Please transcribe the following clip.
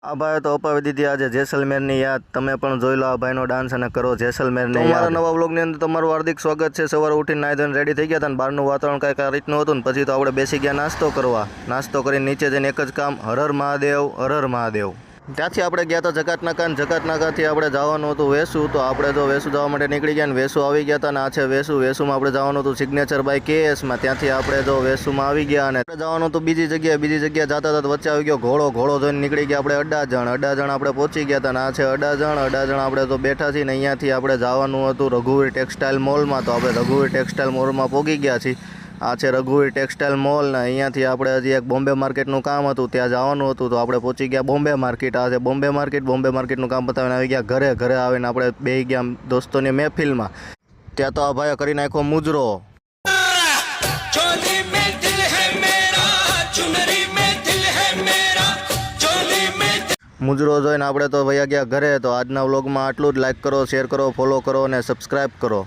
આ ભાઈ તો અપાવી દીધી આજે જેસલમેરની યાદ. તમે પણ જોઈ લો આ ભાઈનો ડાન્સ અને કરો જેસલમેરની યાદ. તમારા નવા વ્લોગની અંદર તમારું હાર્દિક સ્વાગત છે. સવારે ઉઠીને નાહી ધોઈને રેડી થઈ ગયા હતા અને બહારનું વાતાવરણ કાંઈક આ રીતનું હતું ને પછી તો આપણે બેસી ગયા નાસ્તો કરવા. નાસ્તો કરીને નીચે જઈને એક જ કામ, હર હર મહાદેવ, હર હર મહાદેવ. ત્યાંથી આપણે ગયા હતા જકાતનાકા, અને જકાતનાકાથી આપણે જવાનું હતું વેસુ. તો આપણે તો વેસુ જવા માટે નીકળી ગયા ને વેસુ આવી ગયા હતા ને આ છે વેસુ. વેસુમાં આપણે જવાનું હતું સિગ્નેચર બાય KSમાં. ત્યાંથી આપણે જો વેસુમાં આવી ગયા અને આપણે જવાનું હતું બીજી જગ્યાએ જતા હતા વચ્ચે આવી ગયો ઘોડો. ઘોડો જોઈને નીકળી ગયા આપણે અડાજણ આપણે પહોંચી ગયા હતા ને આ છે અડાજણ આપણે તો બેઠા છીએ ને અહીંયાથી આપણે જવાનું હતું રઘુવીર ટેક્સટાઇલ મોલમાં. તો આપણે રઘુવીર ટેક્સટાઇલ મોલમાં પહોંચી ગયા છીએ. આ છે રઘુવીર ટેક્સટાઇલ મોલ ને અહીંયાથી આપણે હજી એક બોમ્બે માર્કેટનું કામ હતું ત્યાં જવાનું હતું. તો આપણે પહોંચી ગયા બોમ્બે માર્કેટ. આ છે બોમ્બે માર્કેટનું કામ પતાવીને આવી ગયા ઘરે આવીને આપણે બેસી ગયા દોસ્તોની મહેફિલમાં. ત્યાં તો આ ભાઈએ કરી નાખ્યો મુજરો. મુજરો જોઈને આપણે તો વયા ગયા ઘરે. તો આજના વ્લોગમાં આટલું જ. લાઈક કરો, શેર કરો, ફોલો કરો અને સબસ્ક્રાઈબ કરો.